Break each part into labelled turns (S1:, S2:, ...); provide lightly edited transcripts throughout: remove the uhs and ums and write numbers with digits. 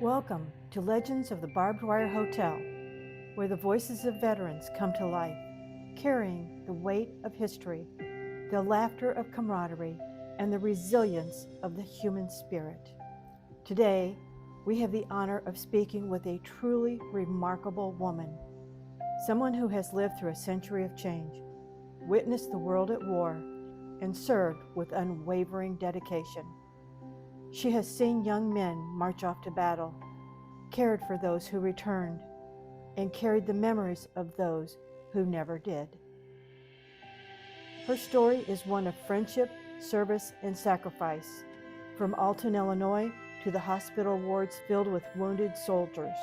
S1: Welcome to Legends of the Barbed Wire Hotel, where the voices of veterans come to life, carrying the weight of history, the laughter of camaraderie, and the resilience of the human spirit. Today, we have the honor of speaking with a truly remarkable woman, someone who has lived through a century of change, witnessed the world at war, and served with unwavering dedication. She has seen young men march off to battle, cared for those who returned, and carried the memories of those who never did. Her story is one of friendship, service, and sacrifice, from Alton, Illinois, to the hospital wards filled with wounded soldiers.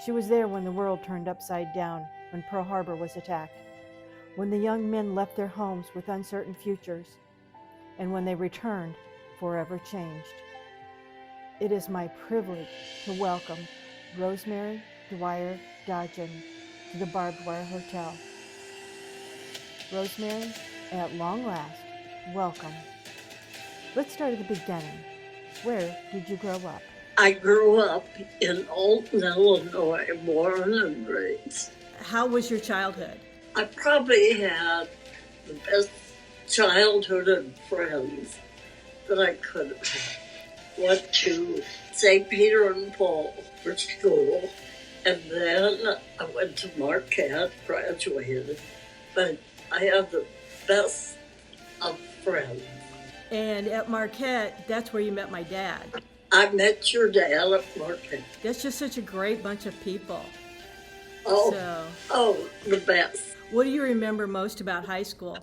S1: She was there when the world turned upside down, when Pearl Harbor was attacked, when the young men left their homes with uncertain futures, and when they returned, forever changed. It is my privilege to welcome Rosemary, Dwyer, Dodgen to the Barbed Wire Hotel. Rosemary, at long last, welcome. Let's start at the beginning. Where did you grow up?
S2: I grew up in Alton, Illinois, born and raised.
S1: How was your childhood?
S2: I probably had the best childhood and friends that I could have had. Went to St. Peter and Paul for school, and then I went to Marquette, graduated, but I had the best of friends.
S1: And at Marquette, that's where you met my dad.
S2: I met your dad at Marquette.
S1: That's just such a great bunch of people.
S2: Oh, the best.
S1: What do you remember most about high school?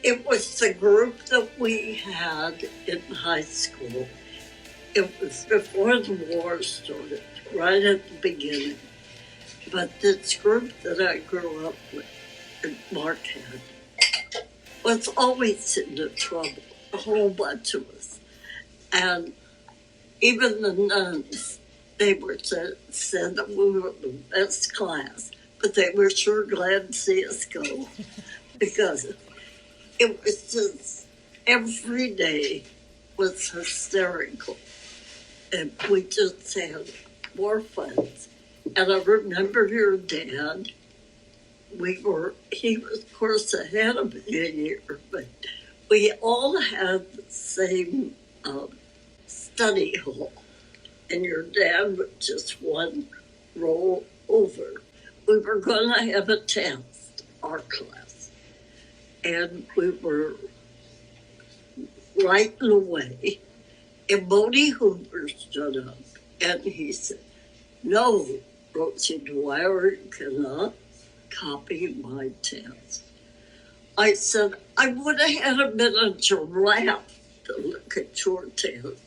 S2: It was the group that we had in high school. It was before the war started, right at the beginning. But this group that I grew up with in Marquette was always into trouble, a whole bunch of us. And even the nuns, they were said that we were the best class, but they were sure glad to see us go because it was just every day was hysterical. And we just had more fun. And I remember your dad, he was of course ahead of me a year, but we all had the same study hall. And your dad was just one row over. We were going to have a test, our class. And we were writing away. And Bodie Hoover stood up and he said, "No, Rosie Dwyer, you cannot copy my test." I said, "I would have had a minute to giraffe to look at your test.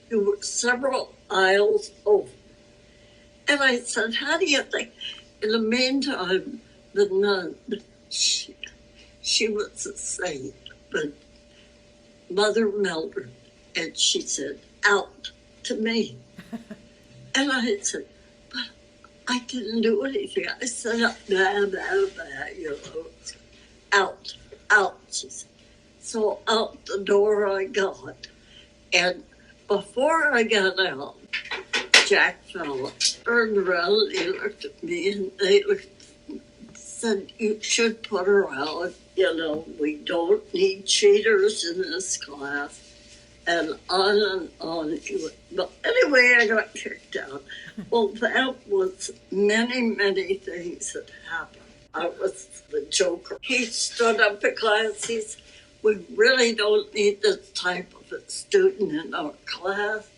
S2: You were several aisles over." And I said, "How do you think?" In the meantime, the nun, she was a saint, but Mother Melder, and she said, "Out," to me. And I said, "But I didn't do anything." I said, "Blah, blah, blah, out," she said. So out the door I got. And before I got out, Jack fella turned around and he looked at me and they said, "You should put her out. We don't need cheaters in this class." And on he went. But anyway, I got kicked out. Well, that was many things that happened. I was the joker. He stood up in class. He said, "We really don't need this type of a student in our class.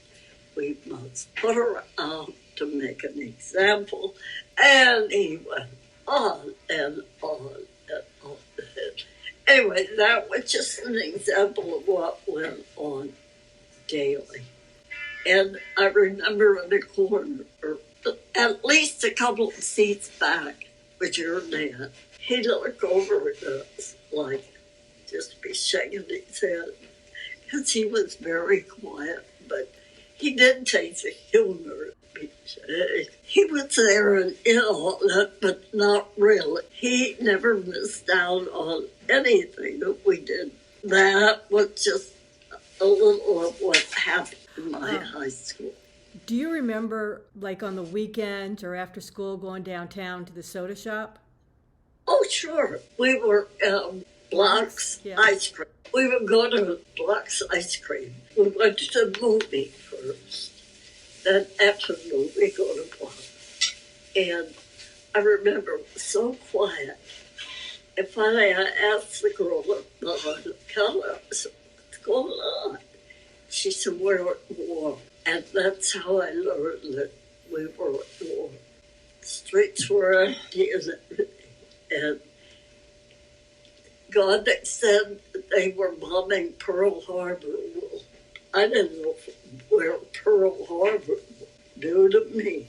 S2: We must put her out to make an example." And he went on and on and on. Anyway, that was just an example of what went on daily. And I remember in the corner, or at least a couple of seats back, was your dad. He'd look over at us like, just be shaking his head, because he was very quiet, but he did take the humor. He was there and in all that, but not really. He never missed out on anything that we did. That was just a little of what happened. in my high school.
S1: Do you remember, like on the weekends or after school, going downtown to the soda shop?
S2: Oh, sure. We were Block's
S1: Yeah.
S2: Ice Cream. We would go to Block's Ice Cream. We went to the movie first. Then after the movie, we go to Block. And I remember it was so quiet. And finally I asked the girl at the counter, what's going on? She said, we're at war. And that's how I learned that we were at war. The streets were empty and everything. And God said that they were bombing Pearl Harbor. Well, I didn't know where Pearl Harbor would do to me.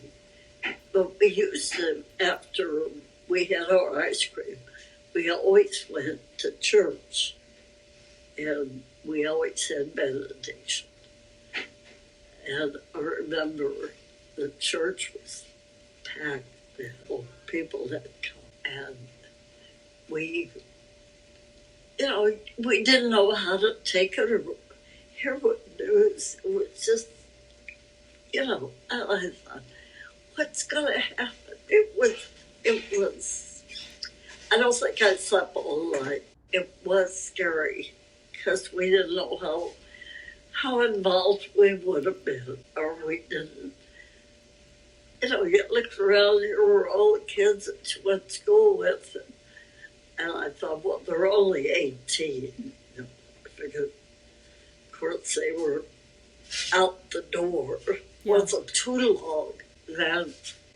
S2: But we used to, after we had our ice cream, we always went to church. And we always had benediction. And I remember the church was packed with people that come. And we didn't know how to take it or hear what news. It was just, and I thought, what's going to happen? It was, I don't think I slept all night. It was scary because we didn't know how involved we would have been, or we didn't. You looked around, here were all the kids that you went to school with, and I thought, well, they're only 18. I figured, of course, they were out the door. It wasn't too long. Then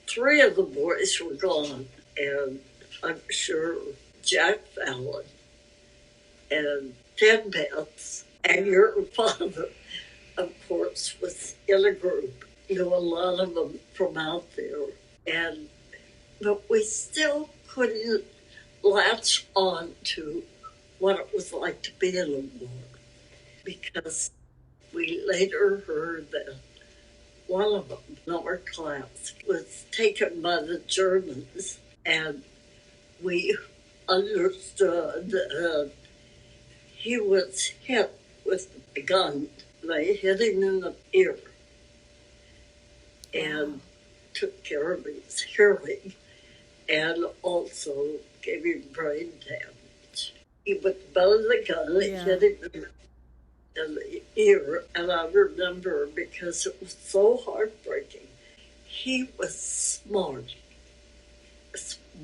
S2: 3 of the boys were gone, and I'm sure Jack Fallon and Ted Betts and your father, of course, was in a group. Knew a lot of them from out there, but we still couldn't latch on to what it was like to be in a war, because we later heard that one of them in our class was taken by the Germans, and we understood that he was hit with a gun. They hit him in the ear and took care of his hearing, and also gave him brain damage. He with the butt of the gun, hit him in the ear, and I remember because it was so heartbreaking. He was smart,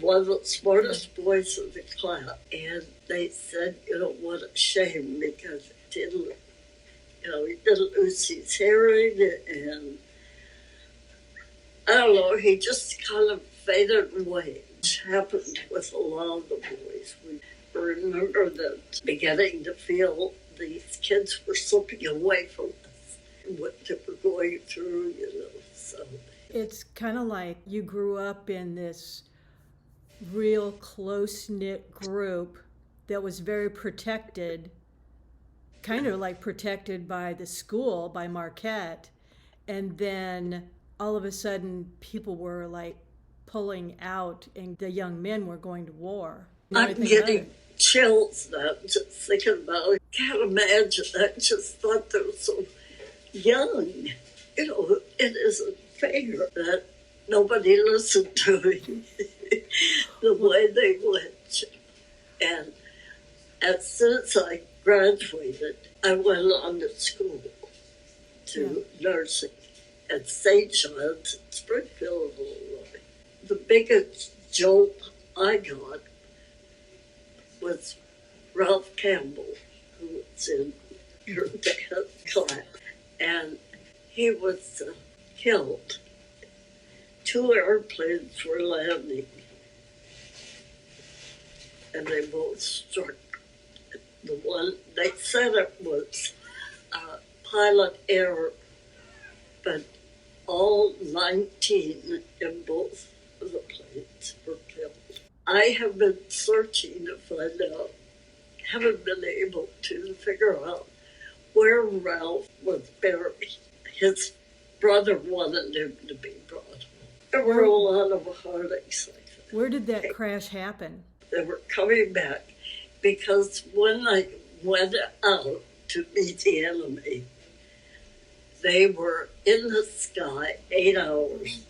S2: one of the smartest boys in the class, and they said, what a shame, because he didn't lose his hearing, and I don't know, he just kind of faded away. It happened with a lot of the boys. We remember that beginning to feel these kids were slipping away from us, what they were going through, so.
S1: It's kind of like you grew up in this real close-knit group that was very protected, kind of like protected by the school, by Marquette, and then all of a sudden people were like pulling out and the young men were going to war.
S2: I'm getting chills now just thinking about it. Can't imagine. I just thought they were so young. It isn't fair that nobody listened to me the way they went. And as soon as I graduated, I went on to school to nursing at St. John's in Springfield, Illinois. The biggest jolt I got was Ralph Campbell, who was in your dad's class, and he was killed. 2 airplanes were landing, and they both struck. The one, they said it was pilot error, but all 19 in both of the planes were killed. I have been searching to find out, haven't been able to figure out where Ralph was buried. His brother wanted him to be brought home. There were a lot of heartaches like that.
S1: Where did that crash happen?
S2: They were coming back because when I went out to meet the enemy, They were in the sky 8 hours.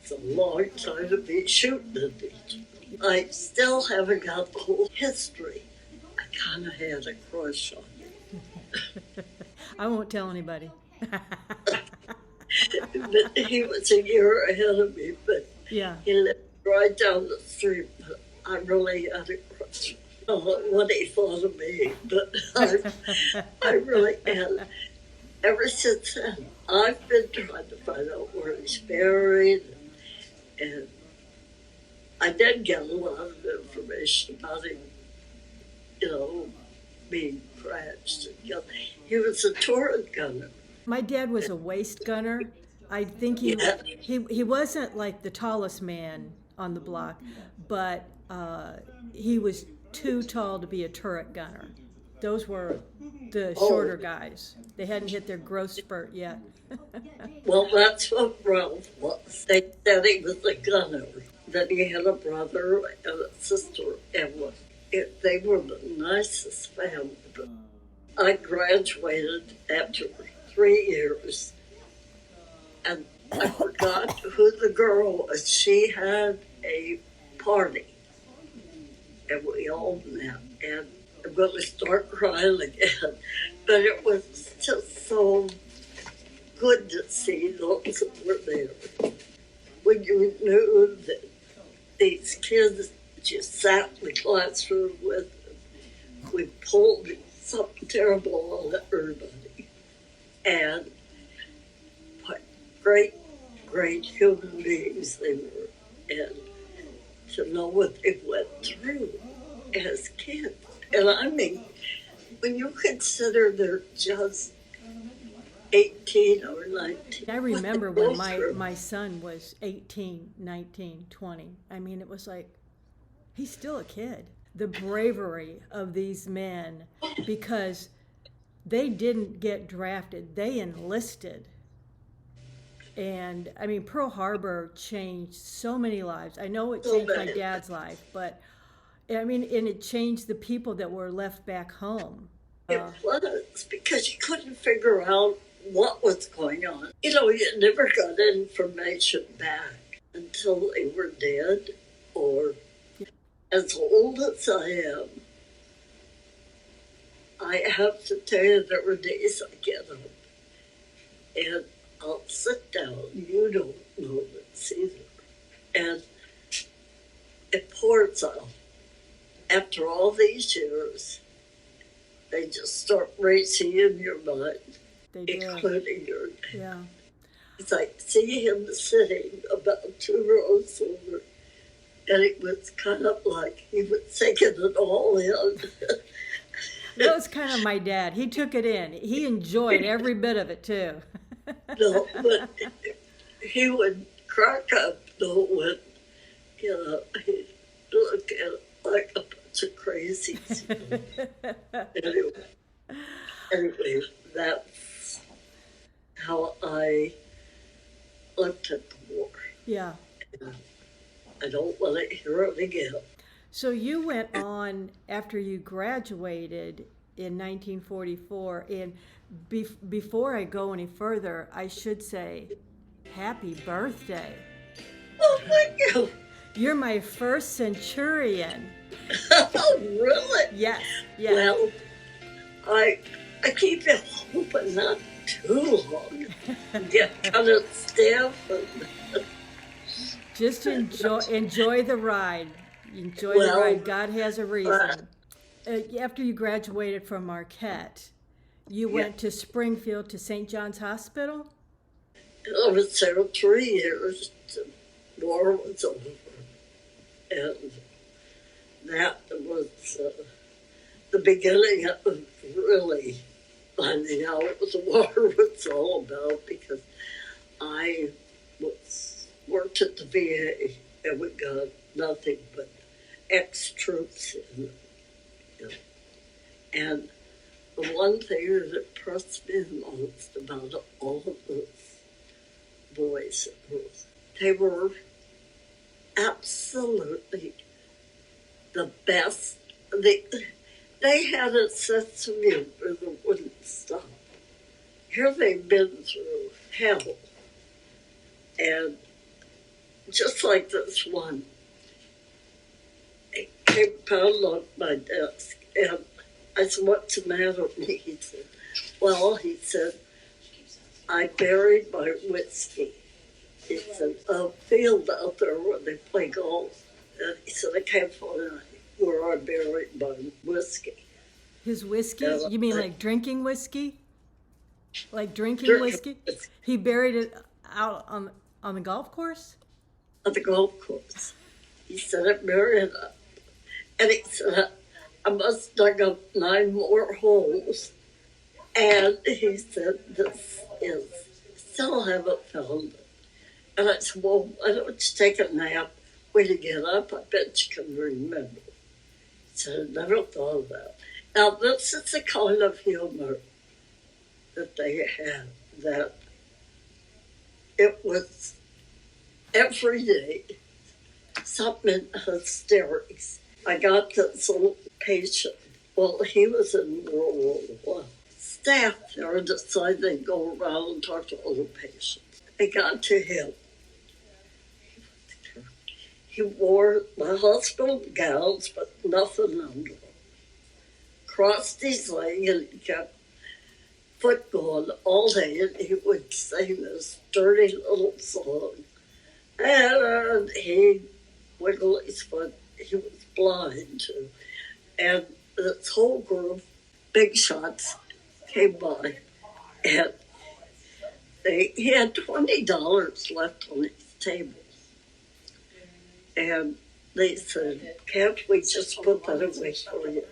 S2: It's a long time to be shooting at each other. I still haven't got the whole history. I kind of had a crush on him.
S1: I won't tell anybody.
S2: But he was a year ahead of me, but
S1: Yeah.
S2: he lived right down the street. But I really had a crush. I don't know what he thought of me, but I really had. Ever since then, I've been trying to find out where he's buried, and I did get a lot of information about him, being crashed. He was a turret gunner.
S1: My dad was a waist gunner. I think he wasn't like the tallest man on the block, but he was too tall to be a turret gunner. Those were the shorter guys. They hadn't hit their growth spurt yet.
S2: Well, that's what Ralph was. They said he was a gunner. That he had a brother and a sister, and they were the nicest family. But I graduated after 3 years, and I forgot who the girl was. She had a party, and we all met, and I'm going to start crying again. But it was just so good to see those that were there. When you knew that these kids that you sat in the classroom with, we pulled something terrible on everybody. And what great, great human beings they were. And to know what they went through as kids. And I mean, when you consider they're just 18 or 19.
S1: I remember when my son was 18, 19, 20. I mean, it was like, he's still a kid. The bravery of these men, because they didn't get drafted, they enlisted. And I mean, Pearl Harbor changed so many lives. I know it changed my dad's life, but I mean, and it changed the people that were left back home.
S2: It was, because you couldn't figure out what was going on. You never got information back until they were dead, or as old as I am. I have to tell you, there were days I get up and I'll sit down. You don't know this either. And it pours out. After all these years, they just start racing in your mind, including your dad.
S1: Yeah.
S2: It's like seeing him sitting about 2 rows over, and it was kind of like he was taking it all in.
S1: That was kind of my dad. He took it in. He enjoyed every bit of it, too.
S2: No, but he would crack up, though, when, he'd look at it like a bunch of crazies. Anyway, that's how I looked at the war.
S1: Yeah.
S2: And I don't want to hear it again.
S1: So you went on after you graduated in 1944, and before I go any further, I should say, happy birthday.
S2: Oh, thank you.
S1: You're my first centurion.
S2: Oh, really?
S1: Yes.
S2: Well, I keep it hoping not too long. Get kind of stiff.
S1: Just enjoy the ride. Enjoy the ride. God has a reason. After you graduated from Marquette, you went to Springfield to St. John's Hospital?
S2: I was there 3 years. The war was over. And that was the beginning of really finding out what the war was all about, because I worked at the VA and we got nothing but ex-troops in it. And the one thing that impressed me the most about all of those boys and girls, they were absolutely the best. They had a sense of humor that wouldn't stop. here they've been through hell. And just like this one, it came pounding on my desk. And I said, what's the matter with me? He said, well, he said, I buried my whiskey. It's a field out there where they play golf. And he said, I can't find where I buried my whiskey.
S1: His whiskey? You mean like drinking whiskey? Like drinking whiskey?
S2: whiskey.
S1: He buried it out on the golf course?
S2: At the golf course. He said, I buried it up. And he said, I must dug up 9 more holes. And he said, this is, still haven't found it. And I said, well, why don't you take a nap when you get up? I bet you can remember. He said, I never thought of that. Now, this is the kind of humor that they had, that it was every day something hysterics. I got this little patient. Well, he was in World War I. Staff there decided they'd go around and talk to all the patients. They got to him. He wore the hospital gowns, but nothing under them. Crossed his leg and he kept foot going all day, and he would sing this dirty little song. And he wiggled his foot. He was blind too. And this whole group, big shots, came by, and he had $20 left on his table. And they said, can't we just put that away for you?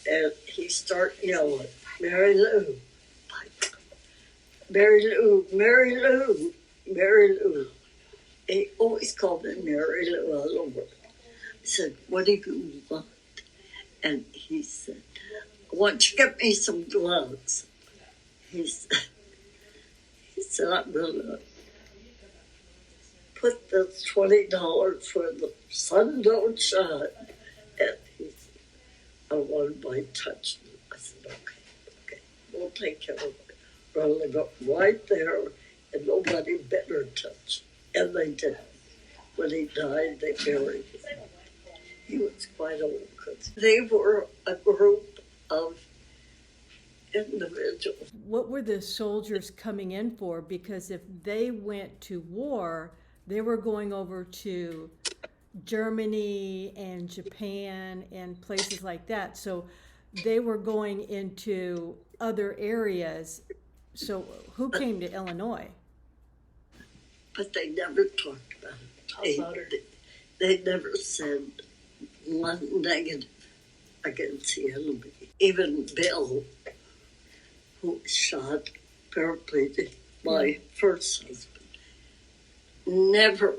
S2: And he started yelling, Mary Lou, Mary Lou, Mary Lou, Mary Lou. He always called me Mary Lou all over. I said, what do you want? And he said, I want you to get me some gloves. He said, I'm going to put this $20 where the sun don't shine. And he said, I want my touch. I said, okay, we'll take care of it. We'll live up right there, and nobody better touch. And they did. When he died, they buried him. He was quite old, because they were a group of individuals.
S1: What were the soldiers coming in for? Because if they went to war, they were going over to Germany and Japan and places like that. So they were going into other areas. So who came to Illinois?
S2: But they never talked about it. They never said one negative against the enemy. Even Bill, who shot paraplegic, my first husband, never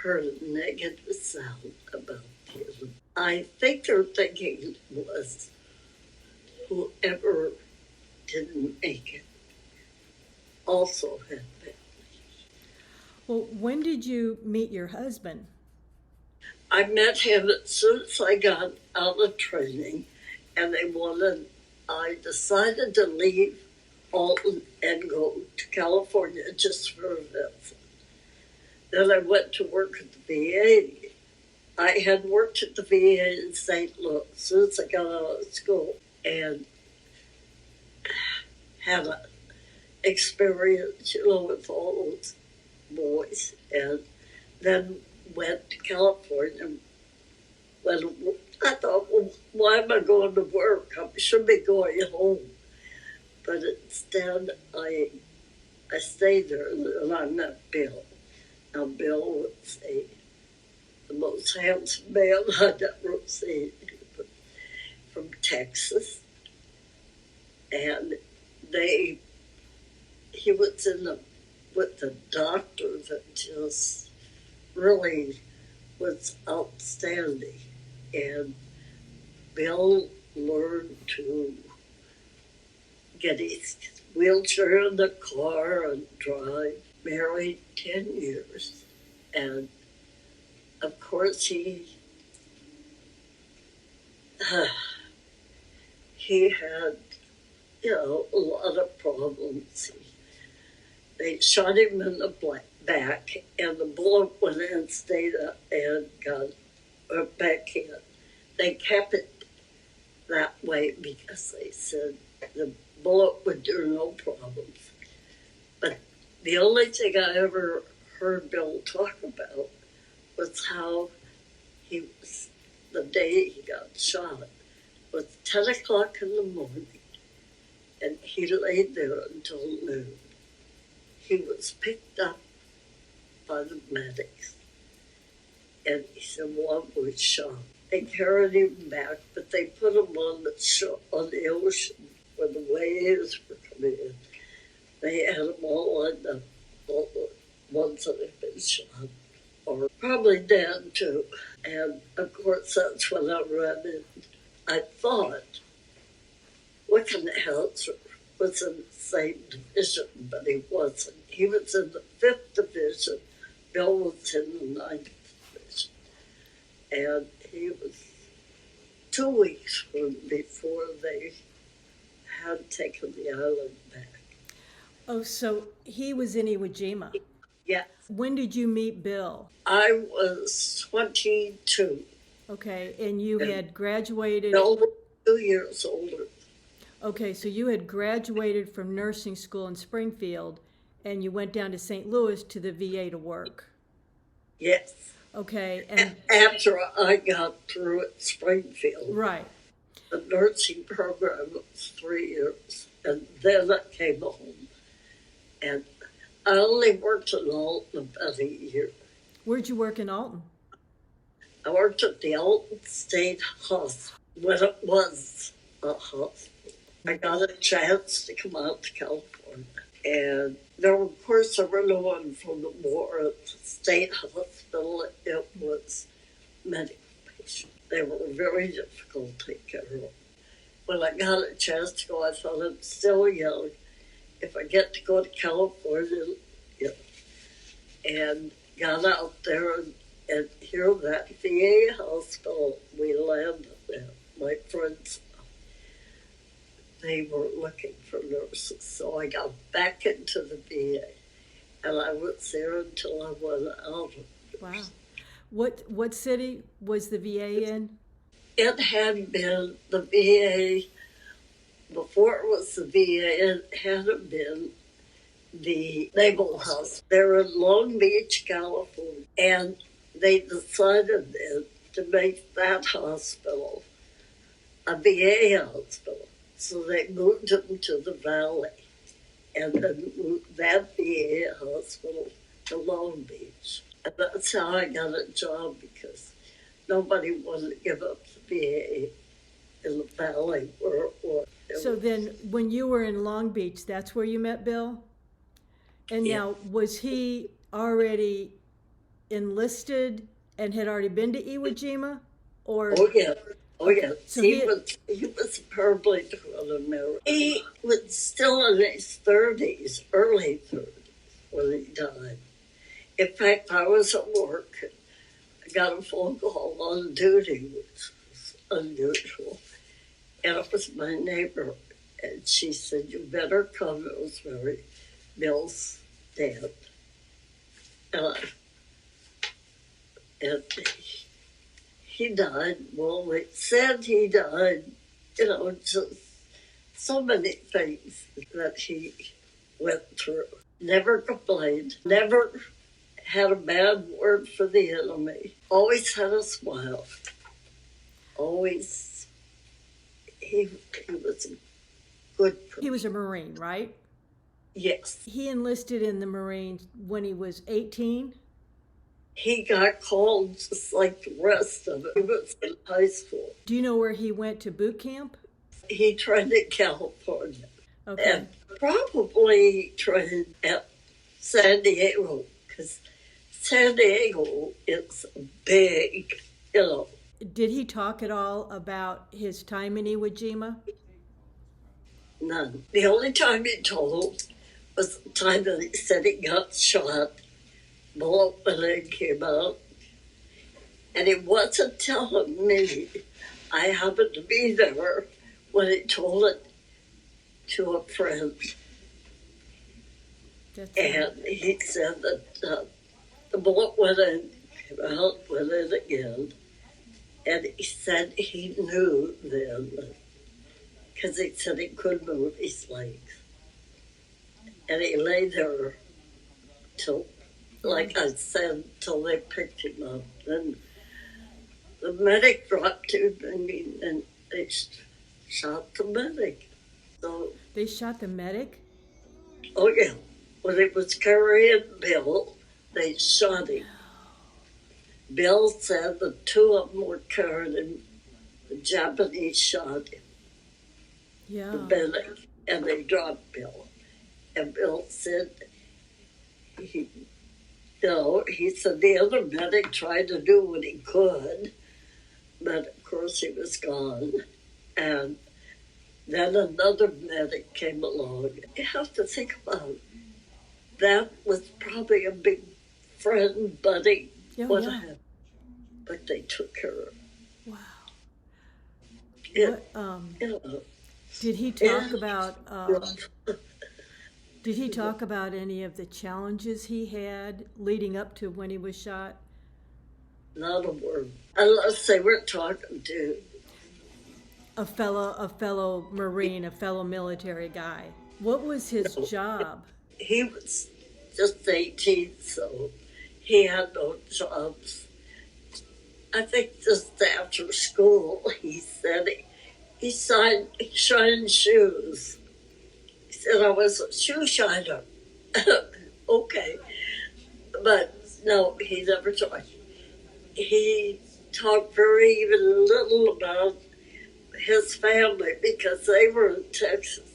S2: heard a negative sound about him. I think their thinking was whoever didn't make it also had families.
S1: Well, when did you meet your husband?
S2: I met him as soon as I got out of training, and I decided to leave Alton and go to California just for a visit. Then I went to work at the VA. I had worked at the VA in St. Louis since I got out of school, and had an experience, with all those boys, and then went to California. When I thought, well, why am I going to work? I should be going home. But instead, I stayed there, and I met Bill. Now, Bill was the most handsome man I'd ever seen, from Texas. And he was with the doctor that just really was outstanding. And Bill learned to get his wheelchair in the car and drive. Married 10 years. And of course he had a lot of problems. They shot him in the back, and the bullet went in, stayed up, and got back in. They kept it that way because they said the bullet would do no problems. But the only thing I ever heard Bill talk about was how he was, the day he got shot, was 10 o'clock in the morning, and he laid there until noon. He was picked up by the medics, and he said one was shot. They carried him back, but they put him on the ocean where the waves were coming in. They had them all lined up, all the ones that had been shot, or probably dead too. And of course, that's when I read it. I thought, Wickenhauser was in the same division, but he wasn't. He was in the 5th Division. Bill was in the 9th Division. And he was 2 weeks before they had taken the island back.
S1: Oh, so he was in Iwo Jima.
S2: Yes.
S1: When did you meet Bill?
S2: I was 22.
S1: Okay, and you had graduated.
S2: Bill was 2 years older.
S1: Okay, so you had graduated from nursing school in Springfield, and you went down to St. Louis to the VA to work.
S2: Yes.
S1: Okay, and
S2: after I got through at Springfield,
S1: right.
S2: The nursing program was 3 years, and then I came home. And I only worked in Alton about a year.
S1: Where'd you work in Alton?
S2: I worked at the Alton State Hospital when it was a hospital. I got a chance to come out to California. And there were, of course, there were no one from the war at the state hospital. It was medical patients. They were very difficult to take care of. When I got a chance to go, I thought I'm still young. If I get to go to California, and got out there and here that VA hospital we landed at, my friends, they were looking for nurses. So I got back into the VA, and I was there until I went out.
S1: Wow. What city was the VA in?
S2: It had been the VA, before it was the VA, it had been the Naval Hospital. They're in Long Beach, California, and they decided then to make that hospital a VA hospital. So they moved them to the Valley, and then moved that VA hospital to Long Beach. And that's how I got a job, because nobody wanted to give up the VA in the Valley where it was.
S1: So then when you were in Long Beach, that's where you met Bill? And now, was he already enlisted and had already been to Iwo Jima? Or?
S2: Oh, yeah. Oh, yeah.
S1: So
S2: he was a paraplegic on America. He was still in his 30s, early 30s, when he died. In fact, I was at work. I got a phone call on duty, which was unusual. And it was my neighbor. And she said, "You better come, Rosemary. Bill's dead." And he died. Well, they said he died, just so many things that he went through. Never complained, never had a bad word for the enemy, always had a smile, always, he was a good person.
S1: He was a Marine, right?
S2: Yes.
S1: He enlisted in the Marines when he was 18?
S2: He got called just like the rest of it. He was in high school.
S1: Do you know where he went to boot camp?
S2: He trained in California.
S1: Okay.
S2: And probably trained at San Diego, because San Diego is big,
S1: Did he talk at all about his time in Iwo Jima?
S2: None. The only time he told was the time that he said he got shot. Bullet and came out. And he wasn't telling me. I happened to be there when he told it to a friend, and he said that the bullet went in, came out, went in again, and he said he knew then, because he said he couldn't move his legs. And he lay there till, like I said, till they picked him up. Then the medic dropped him and they shot the medic. So
S1: they shot the medic?
S2: Oh yeah, when he was carrying Bill, they shot him. Bill said the two of them were carrying him. The Japanese shot him.
S1: Yeah.
S2: The medic, and they dropped Bill. And Bill said, he said the other medic tried to do what he could, but of course he was gone. And then another medic came along. You have to think about it. That was probably a big friend, buddy, whatever. But they took care of him.
S1: Wow. Did he talk about? Did he talk about any of the challenges he had leading up to when he was shot?
S2: Not a word, unless they were talking to
S1: a fellow Marine, a fellow military guy. What was his job?
S2: He was just 18, so he had no jobs. I think just after school, he said he shined shoes. He said I was a shoe shiner. Okay. But no, he never talked. He talked very little about his family because they were in Texas.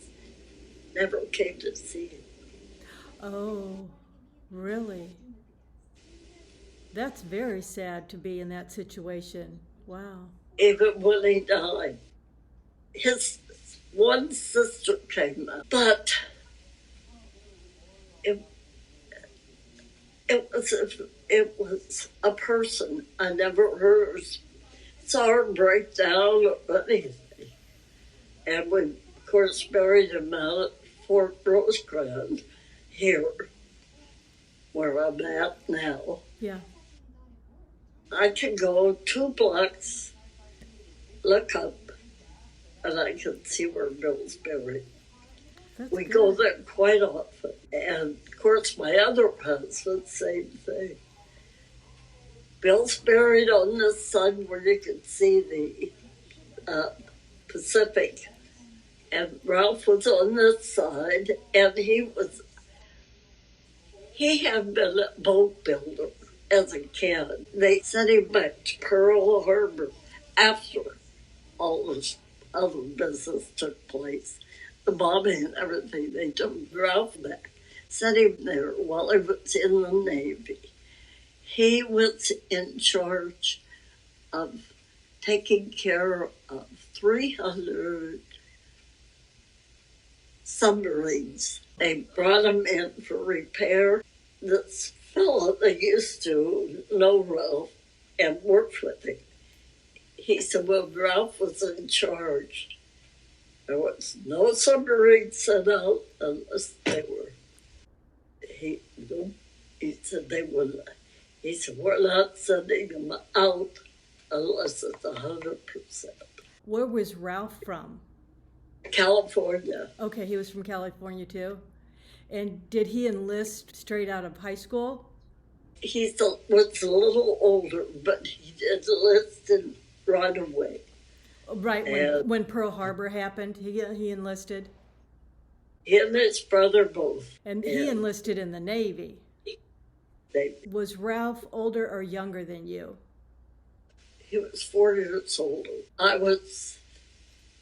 S2: Never came to see him.
S1: Oh, really? That's very sad to be in that situation. Wow.
S2: Even when he died, his one sister came up, but it was a person I never saw her break down or anything. And we, of course, buried him out at Fort Rosecrans here, where I'm at now.
S1: Yeah.
S2: I can go 2 blocks, look up, and I can see where Bill's buried. We go there quite often. And, of course, my other husband, same thing. Bill's buried on this side where you can see the Pacific. And Ralph was on this side, and he had been a boat builder as a kid. They sent him back to Pearl Harbor after all this other business took place. The bombing and everything, they took Ralph back, sent him there while he was in the Navy. He was in charge of taking care of 300 submarines. They brought him in for repair. This fellow that used to know Ralph and worked with him, he said, well, Ralph was in charge. There was no submarine sent out unless they were. He said they wouldn't. He said, we're not sending them out unless it's 100%.
S1: Where was Ralph from?
S2: California.
S1: Okay, he was from California too. And did he enlist straight out of high school?
S2: He was a little older, but he did enlist right away.
S1: Right, when Pearl Harbor happened, he enlisted?
S2: He and his brother both.
S1: And he enlisted in the Navy. Was Ralph older or younger than you?
S2: He was 4 years older. I was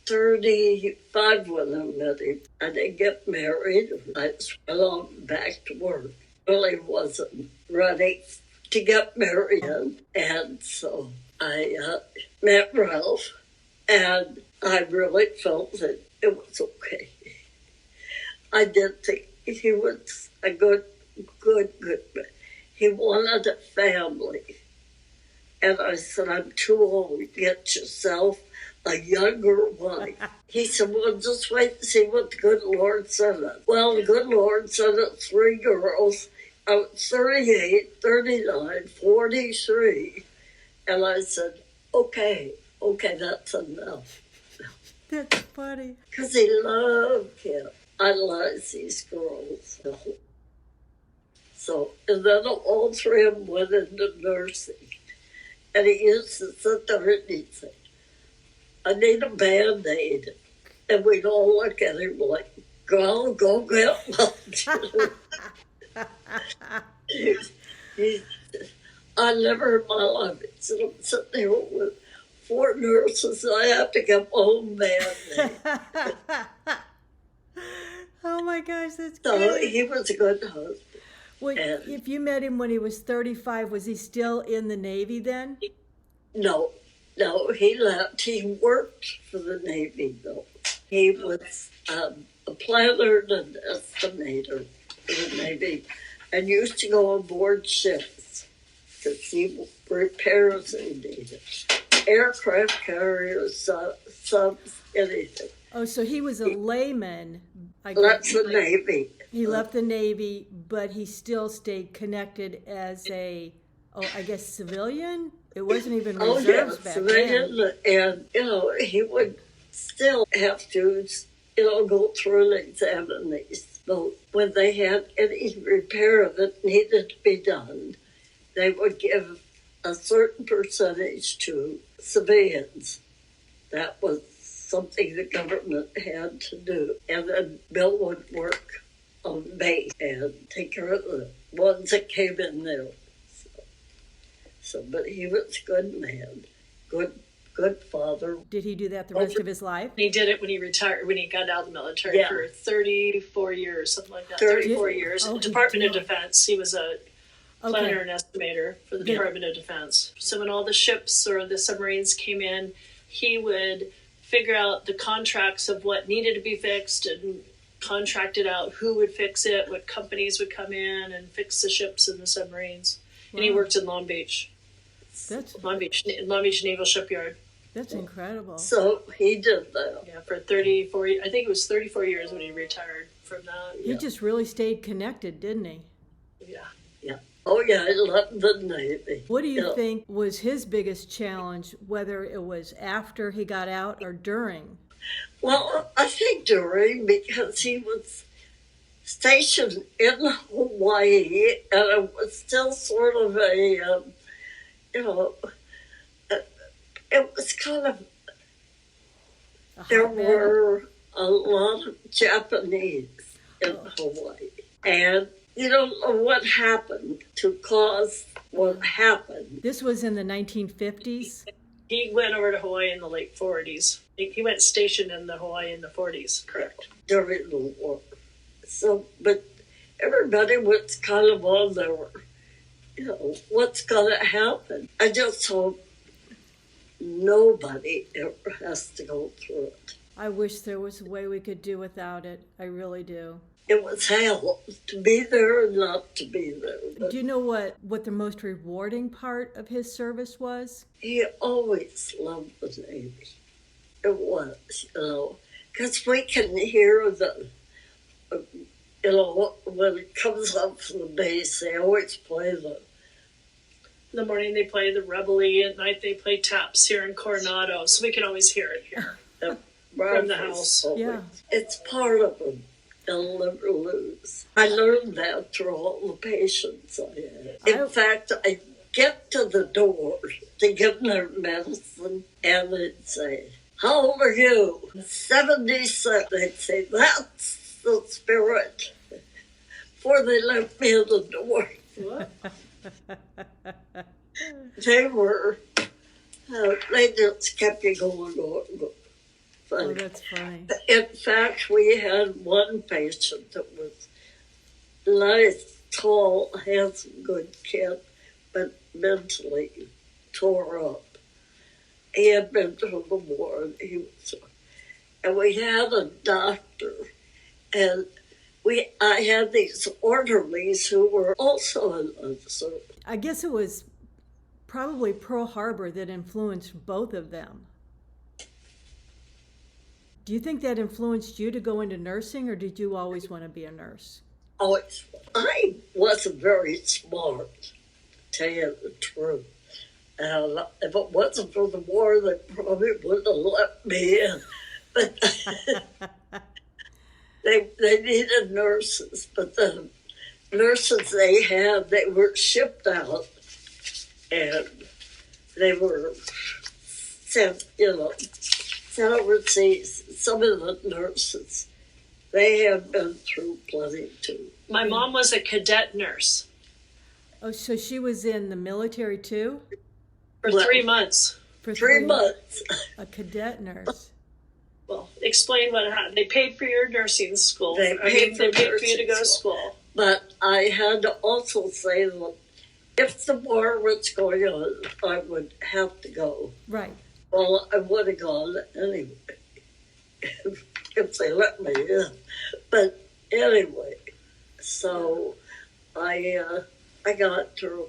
S2: 35 when I met him. I didn't get married. I just went on back to work. Really wasn't ready to get married. And so I met Ralph, and I really felt that it was okay. I did think he was a good man. He wanted a family. And I said, I'm too old. Get yourself a younger wife. He said, well, just wait and see what the good Lord said. Well, the good Lord said it, 3 girls. I was 38, 39, 43. And I said, okay, that's enough.
S1: That's funny.
S2: Because he loved him. Idolized these girls. So, and then all 3 of them went into nursing. And he used to sit there and he'd say, I need a Band-Aid. And we'd all look at him like, girl, go get one. I never in my life said I'm sitting here with 4 nurses and I have to get my own Band-Aid.
S1: Oh my gosh, that's
S2: So
S1: great.
S2: he was a good husband.
S1: Well, if you met him when he was 35, was he still in the Navy then?
S2: No, he left. He worked for the Navy, though. He was a planner and an estimator for the Navy and used to go on board ships to see repairs they needed. Aircraft carriers, subs, anything.
S1: Oh, so he was a layman.
S2: That's the Navy.
S1: He left the Navy, but he still stayed connected as a, I guess, civilian? It wasn't even reserves back
S2: civilian,
S1: then.
S2: And, he would still have to, go through and examine these. But when they had any repair that needed to be done, they would give a certain percentage to civilians. That was something the government had to do. And then Bill would work on base and take care of the ones that came in there. So, but he was a good man, good father.
S1: Did he do that the rest of his life?
S3: He did it when he retired, when he got out of the military for 34 years, something like that. 34 years. Department of Defense. He was a planner and estimator for the Department of Defense. So when all the ships or the submarines came in, he would figure out the contracts of what needed to be fixed and contracted out who would fix it, what companies would come in and fix the ships and the submarines. Wow. And he worked in Long Beach. Long Beach Naval Shipyard.
S1: That's incredible.
S2: So he did that.
S3: Yeah, for 34, I think it was 34 years when he retired from that.
S1: He just really stayed connected, didn't he?
S3: Yeah.
S2: Oh, yeah, I loved the Navy.
S1: What do you think was his biggest challenge, whether it was after he got out or during?
S2: Well, I think during, because he was stationed in Hawaii, and it was still sort of a, it was kind of, there were a lot of Japanese in Hawaii. And you don't know what happened to cause what happened.
S1: This was in the 1950s?
S3: He went over to Hawaii in the late 40s. He went stationed in the Hawaii in the 40s, correct?
S2: During the war. So, but everybody was kind of on their, what's going to happen? I just hope nobody ever has to go through it.
S1: I wish there was a way we could do without it. I really do.
S2: It was hell to be there and not to be there. But
S1: do you know what the most rewarding part of his service was?
S2: He always loved the Navy. It was, because we can hear the, when it comes up from the base, they always play in
S3: the morning they play the Reveille, at night they play taps here in Coronado, so we can always hear it here from the house.
S1: Yeah.
S2: It's part of them. They'll never lose. I learned that through all the patients I had. In fact, I get to the door to give them their medicine, and they'd say, how old are you? 77. They'd say, that's the spirit. Before they left me in the door.
S3: What?
S2: They were, they just kept you going.
S1: Oh, that's funny.
S2: In fact, we had one patient that was nice, tall, handsome, good kid, but mentally tore up. He had been through the war, and we had a doctor, and I had these orderlies who were also in the service.
S1: I guess it was probably Pearl Harbor that influenced both of them. Do you think that influenced you to go into nursing, or did you always want to be a nurse?
S2: Always. I wasn't very smart, to tell you the truth. And if it wasn't for the war, they probably wouldn't have let me in. But they needed nurses, but the nurses they had, they were shipped out, and they were sent overseas. Some of the nurses, they had been through plenty too.
S3: My mom was a cadet nurse.
S1: Oh, so she was in the military too?
S3: For 3 months.
S1: For
S2: 3 months.
S1: A cadet nurse.
S3: Well, explain what happened. They paid for your nursing school.
S2: They paid for
S3: you to go to school.
S2: But I had to also say that if the war was going on, I would have to go.
S1: Right.
S2: Well, I would have gone anyway, if they let me in. But anyway, so I got through.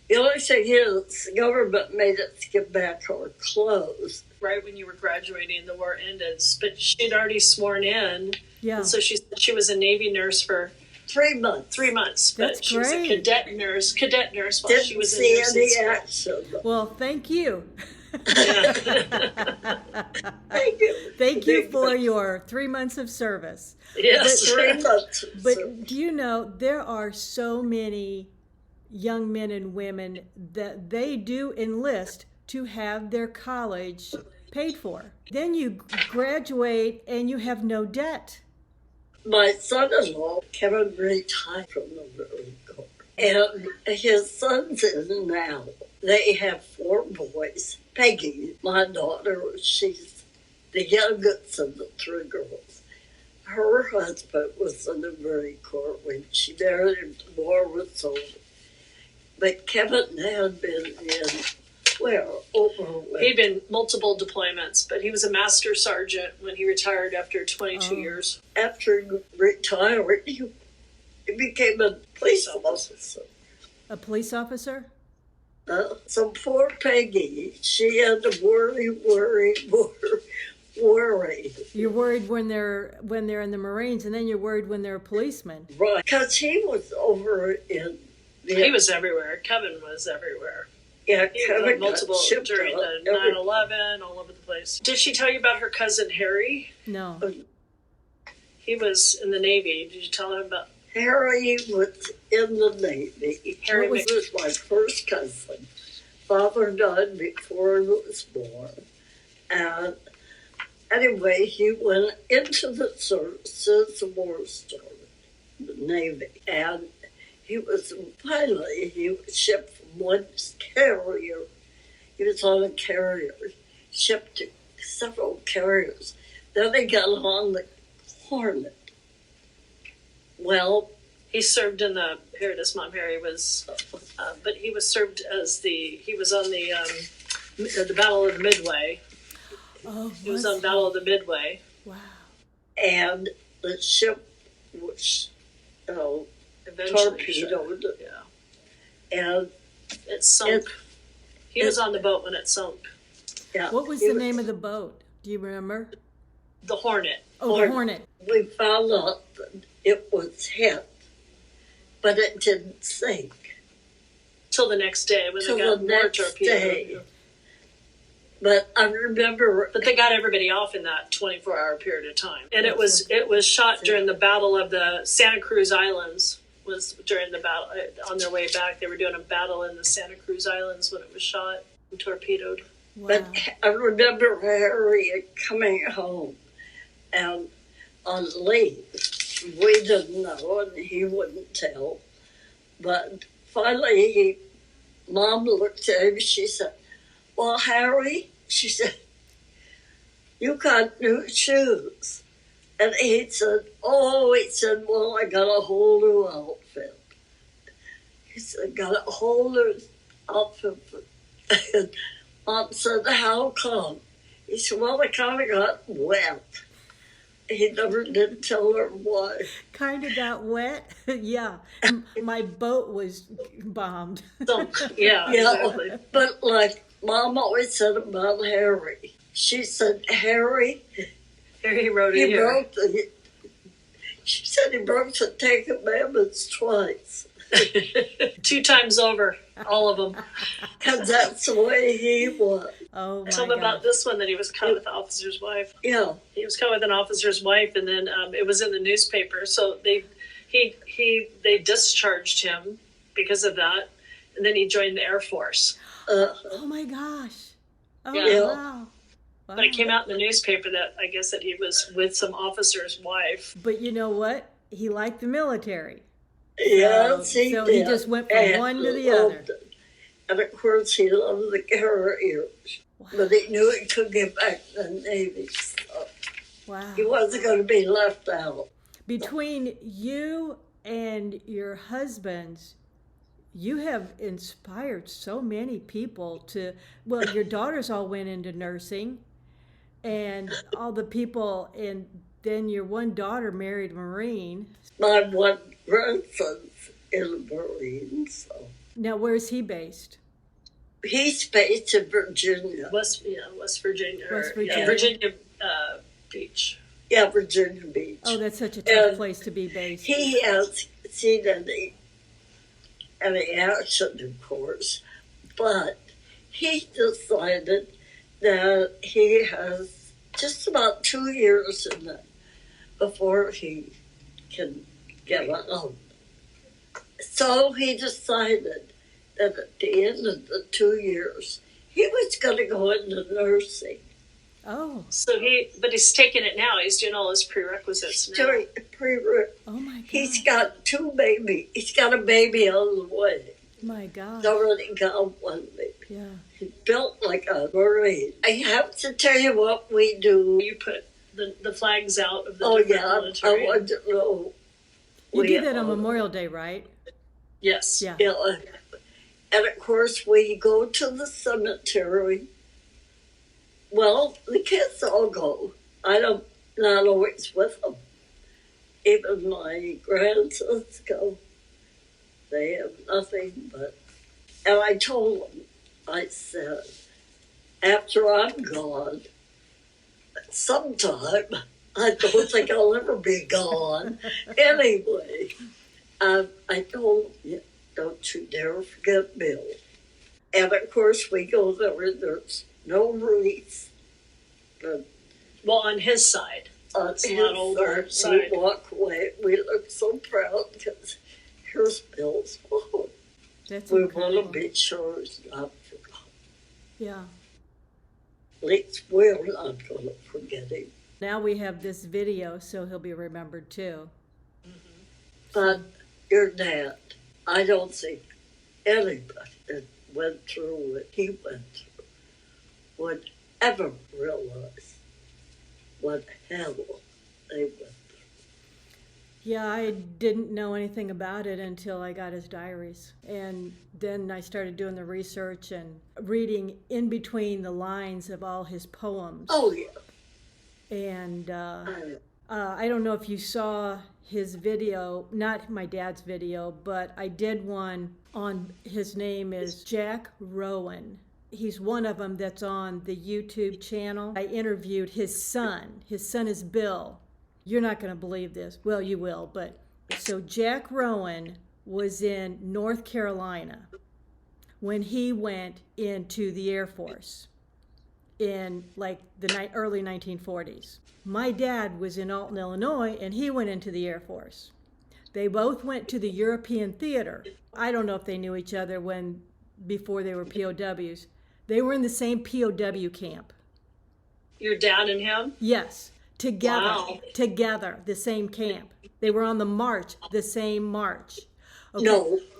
S2: The only thing is, the government made us give back our clothes.
S3: Right when you were graduating, the war ended. But she'd already sworn in.
S1: Yeah.
S3: And so she was a Navy nurse for
S2: 3 months.
S3: 3 months. But
S1: That's
S3: she was a
S1: great.
S3: cadet nurse while
S2: Didn't
S3: she was in
S2: see
S3: nursing
S2: any
S3: school.
S2: action.
S1: Well, thank you.
S2: Thank you.
S1: Thank you for your 3 months of service.
S3: Yes.
S2: 3 months.
S1: But do you know, there are so many young men and women that they do enlist to have their college paid for. Then you graduate and you have no debt.
S2: My son-in-law, Kevin, retired from the Marine Corps. And his son's in now. They have 4 boys. Peggy, my daughter, she's the youngest of the 3 girls. Her husband was in the Marine Corps when she married him. The war was over. But Kevin had been
S3: He'd been multiple deployments, but he was a master sergeant when he retired after 22 years.
S2: After he retired, he became a police officer.
S1: A police officer?
S2: So poor Peggy, she had to worry.
S1: You're worried when they're in the Marines, and then you're worried when they're a policeman.
S2: Right, because he was over in
S3: He was everywhere. Kevin was everywhere.
S2: Yeah,
S3: He
S2: Kevin
S3: was
S2: got
S3: multiple
S2: shipped
S3: during
S2: out
S3: the 9/11, all over the place. Did she tell you about her cousin Harry?
S1: No.
S3: He was in the Navy. Did you tell him about?
S2: Harry was in the Navy.
S3: Harry
S2: was my first cousin. Father died before he was born. And anyway, he went into the service since the war started, the Navy. And he was shipped from one carrier. He was on a carrier, shipped to several carriers. Then he got on the Hornet. Well,
S3: he served in the, here it is, Mom, Harry was, but he was served as he was on the Battle of the Midway.
S1: Oh,
S3: he was on Battle of the Midway.
S1: Wow.
S2: And the ship was, torpedoed.
S3: Yeah.
S2: And
S3: it sunk. He was on the boat when it sunk.
S2: Yeah.
S1: What was the name of the boat? Do you remember?
S3: The Hornet.
S1: Oh, the Hornet.
S2: We found out that it was hit, but it didn't sink.
S3: Till the next day when they got more torpedoes.
S2: But I remember...
S3: But they got everybody off in that 24-hour period of time. And it was shot during the Battle of the Santa Cruz Islands. Was during the battle, on their way back. They were doing a battle in the Santa Cruz Islands when it was shot and torpedoed.
S1: Wow.
S2: But I remember Harry coming home and on leave. We didn't know, and he wouldn't tell. But finally, Mom looked at him. She said, "Well, Harry," she said, "you got new shoes." And he said, "Well, I got a whole new outfit." He said, "Got a whole new outfit." And Mom said, "How come?" He said, "Well, I kind of got wet." He never did tell her why.
S1: Kind of got wet? Yeah. My boat was bombed.
S3: Yeah, exactly.
S2: But like Mom always said about Harry, she said, Harry
S3: Here he wrote it here.
S2: She said he broke the Ten Commandments twice.
S3: 2 times over, all of them.
S2: Because that's the way he was.
S1: Oh, my
S3: Tell him about this one, that he was caught with the officer's wife.
S2: Yeah.
S3: He was caught with an officer's wife, and then it was in the newspaper. So they discharged him because of that, and then he joined the Air Force.
S1: Oh, my gosh. Oh,
S3: Yeah.
S1: wow.
S3: But it came out in the newspaper that I guess that he was with some officer's wife.
S1: But you know what? He liked the military.
S2: Yes, he
S1: so
S2: did.
S1: he just went from one to the other.
S2: And of course, he loved the carriers. Wow. But he knew he could get back to the Navy. So
S1: wow.
S2: He wasn't going to be left out.
S1: Between you and your husbands, you have inspired so many people to, well, your daughters all went into nursing, and all the people, and then your one daughter married a Marine.
S2: My one grandson's in the Marines. So.
S1: Now, where's he based?
S2: He's based in Virginia.
S3: West Virginia. Virginia Beach.
S2: Yeah, Virginia Beach.
S1: Oh, that's such a tough place to be based.
S2: He has seen any action, of course, but he decided that he has just about 2 years in it before he can get out. So he decided that at the end of the 2 years, he was going to go into nursing.
S1: Oh.
S3: But he's taking it now. He's doing all his prerequisites now.
S1: Oh, my God.
S2: He's got 2 babies. He's got a baby on the way.
S1: My God.
S2: He's already got one baby.
S1: Yeah.
S2: He's built like a Marine. I have to tell you what we do.
S3: You put the flags out of the
S2: I
S3: military.
S2: want to know.
S1: You do that on Memorial Day, right?
S3: Yes.
S1: Yeah.
S2: And of course, we go to the cemetery. Well, the kids all go. I'm not always with them. Even my grandsons go. They have nothing but... And I told them, I said, after I'm gone, sometime, I don't think I'll ever be gone. Anyway, I told them, don't you dare forget Bill. And of course, we go there and there's no wreath. But
S3: well, on his side. It's a lot older side.
S2: We walk away. We look so proud because here's Bill's phone.
S1: That's
S2: we
S1: incredible.
S2: want to be sure it's not forgotten.
S1: Yeah.
S2: At least we're not going to forget him.
S1: Now we have this video, so he'll be remembered too.
S3: Mm-hmm.
S2: But your dad, I don't think anybody that went through what he went through would ever realize what hell they went through.
S1: Yeah, I didn't know anything about it until I got his diaries. And then I started doing the research and reading in between the lines of all his poems.
S2: Oh, yeah.
S1: And I don't know if you saw his video, not my dad's video, but I did one on, his name is Jack Rowan. He's one of them that's on the YouTube channel. I interviewed his son. His son is Bill. You're not going to believe this. Well, you will, but so Jack Rowan was in North Carolina when he went into the Air Force in like the early 1940s. My dad was in Alton, Illinois, and he went into the Air Force. They both went to the European theater. I don't know if they knew each other before they were POWs. They were in the same POW camp.
S3: Your dad and him?
S1: Yes, together.
S3: Wow.
S1: Together, the same camp. They were on the march, the same march. Okay.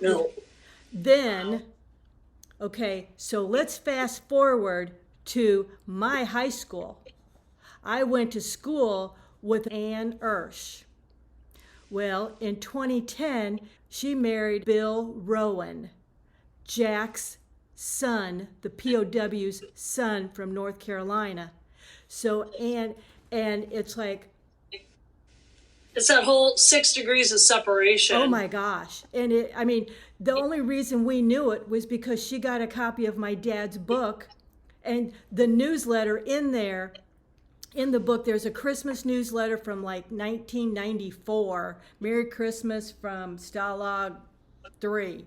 S2: No.
S1: Then, okay, so let's fast forward to my high school. I went to school with Ann Ersch. Well, in 2010, she married Bill Rowan, Jack's son, the POW's son from North Carolina. So, and it's like...
S3: It's that whole 6 degrees of separation.
S1: Oh my gosh. And the only reason we knew it was because she got a copy of my dad's book, and the newsletter in there in the book, there's a Christmas newsletter from like 1994, Merry Christmas from Stalag 3.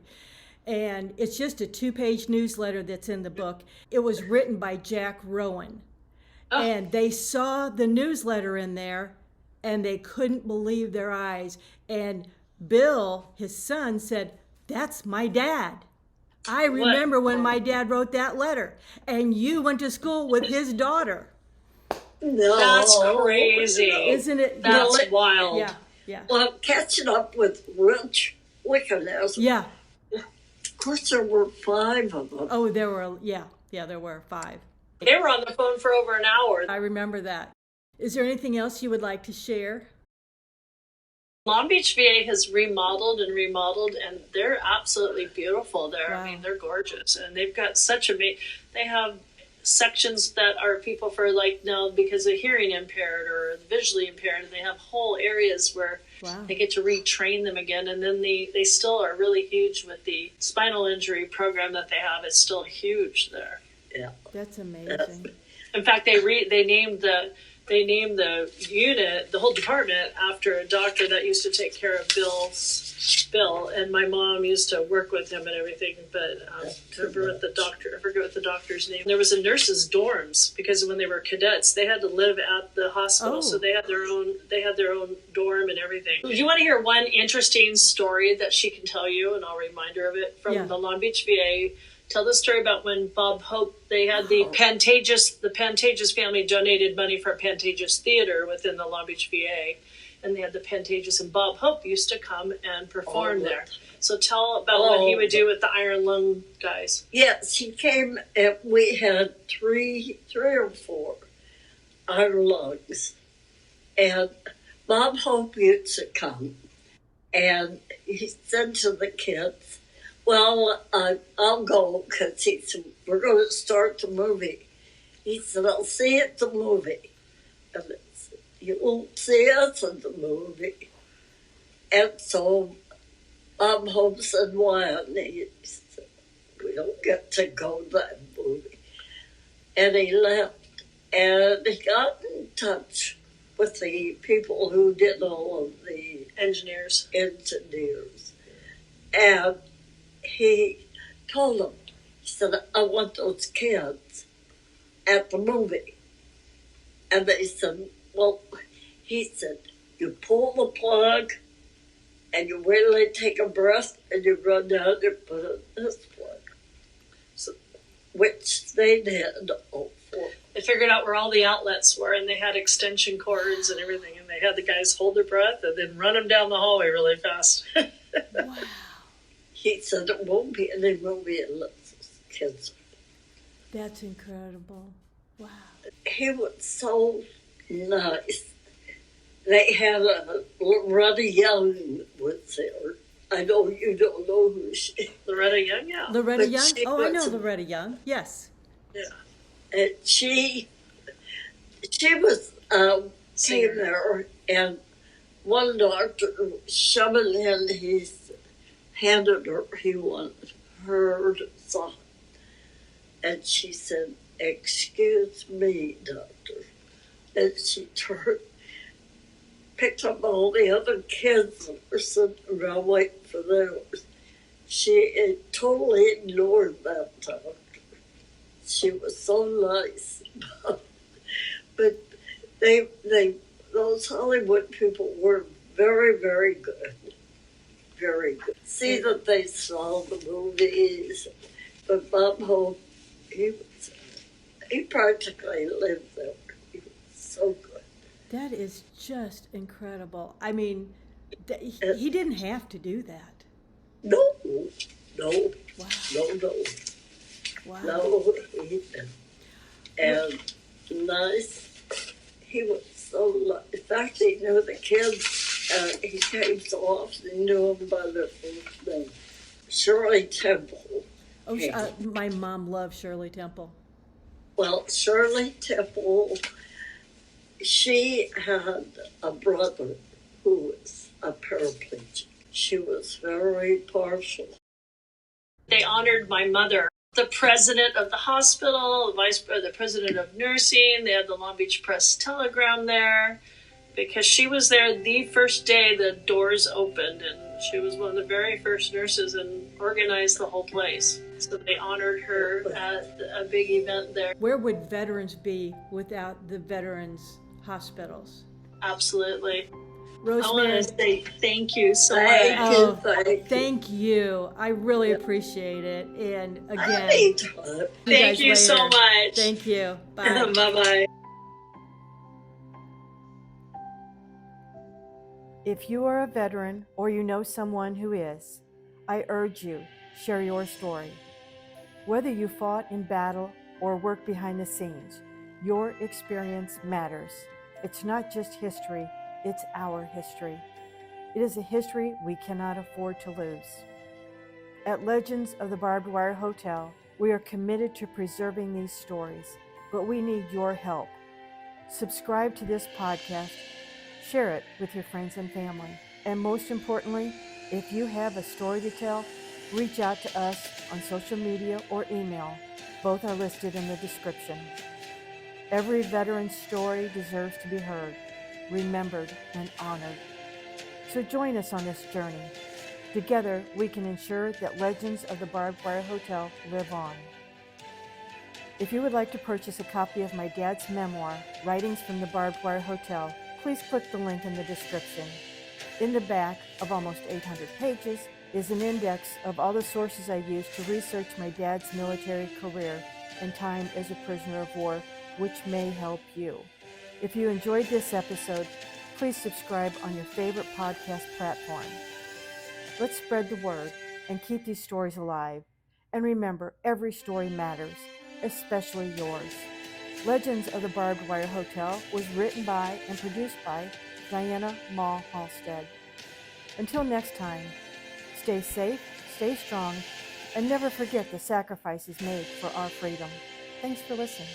S1: And it's just a 2-page newsletter that's in the book. It was written by Jack Rowan.
S3: Oh.
S1: And they saw the newsletter in there and they couldn't believe their eyes. And Bill, his son, said, "That's my dad. I remember when my dad wrote that letter. And you went to school with his daughter."
S2: No.
S3: That's crazy.
S1: Isn't it?
S3: That's wild.
S1: Yeah, yeah.
S2: Well, catching up with Rich Wickedness.
S1: Yeah.
S2: Of course, there were 5 of them.
S1: Oh, there were, there were 5.
S3: They were on the phone for over an hour.
S1: I remember that. Is there anything else you would like to share?
S3: Long Beach VA has remodeled, and they're absolutely beautiful there.
S1: Wow.
S3: I mean, they're gorgeous, and they've got such they have sections that are people for like now because they're hearing impaired or visually impaired, and they have whole areas where they get to retrain them again. And then they still are really huge with the spinal injury program that they have. It's still huge there.
S2: Yeah,
S1: that's amazing.
S3: In fact, they named the unit, the whole department, after a doctor that used to take care of Bill, and my mom used to work with him and everything. But I forget what the doctor's name. There was a nurses' dorms because when they were cadets, they had to live at the hospital, so they had their own dorm and everything. Do you want to hear one interesting story that she can tell you, and I'll remind her of it from the Long Beach VA? Tell the story about when Bob Hope, they had the Pantages family donated money for a Pantages theater within the Long Beach VA. And they had the Pantages, and Bob Hope used to come and perform there. So tell about what he would do with the Iron Lung guys.
S2: Yes, he came and we had three or 4 iron lungs. And Bob Hope used to come and he said to the kids, "Well, I'll go," because he said, "We're going to start the movie." He said, "I'll see you at the movie." And I said, "You won't see us at the movie." And so Bob Hope said, "Why?" And he said, "We don't get to go to that movie." And he left. And he got in touch with the people who did all of the
S3: engineers.
S2: And he told them, he said, "I want those kids at the movie." And they said, "Well," he said, "you pull the plug and you really take a breath and you run down and put in this plug." So, which they did.
S3: They figured out where all the outlets were, and they had extension cords and everything, and they had the guys hold their breath and then run them down the hallway really fast.
S1: Wow.
S2: He said, "It won't be any movie unless kids."
S1: That's incredible. Wow.
S2: He was so nice. They had a Loretta Young was there. I know you don't know who she is.
S3: Loretta Young, yeah.
S1: Loretta Young? Oh, I know Loretta Young. Yes.
S2: Yeah. And she was came there, and one doctor shoving in handed her, he wanted her to sign. And she said, "Excuse me, doctor." And she picked up all the other kids that were sitting around waiting for theirs. She totally ignored that doctor. She was so nice. But those Hollywood people were very, very good. Very good. See that they saw the movies. But Bob Hope, he practically lived there. He was so good.
S1: That is just incredible. I mean, he didn't have to do that.
S2: No.
S1: Wow.
S2: No.
S1: Wow.
S2: No, he didn't. And nice. He was so nice. In fact, he knew the kids. He came so often, he knew them by their first name. Shirley Temple.
S1: Oh, my mom loved Shirley Temple.
S2: Well, Shirley Temple, she had a brother who was a paraplegic. She was very partial.
S3: They honored my mother the president of the hospital, the president of nursing. They had the Long Beach Press Telegram there because she was there the first day the doors opened, and she was one of the very first nurses and organized the whole place. So they honored her at a big event there.
S1: Where would veterans be without the veterans hospitals?
S3: Absolutely.
S1: Rosemary,
S3: I want to say thank you so much.
S1: Thank you. I really appreciate it. And again,
S3: thank you so much.
S1: Thank you. Bye.
S3: Bye-bye.
S1: If you are a veteran or you know someone who is, I urge you, share your story. Whether you fought in battle or worked behind the scenes, your experience matters. It's not just history, it's our history. It is a history we cannot afford to lose. At Legends of the Barbed Wire Hotel, we are committed to preserving these stories, but we need your help. Subscribe to this podcast, share it with your friends and family, and most importantly, if you have a story to tell, reach out to us on social media or email. Both are listed in the description. Every veteran's story deserves to be heard, remembered, and honored. So join us on this journey. Together, we can ensure that Legends of the Barbed Wire Hotel live on. If you would like to purchase a copy of my dad's memoir, Writings from the Barbed Wire Hotel, please click the link in the description. In the back of almost 800 pages is an index of all the sources I used to research my dad's military career and time as a prisoner of war, which may help you. If you enjoyed this episode, please subscribe on your favorite podcast platform. Let's spread the word and keep these stories alive. And remember, every story matters, especially yours. Legends of the Barbed Wire Hotel was written by and produced by Diana Mall Halstead. Until next time, stay safe, stay strong, and never forget the sacrifices made for our freedom. Thanks for listening.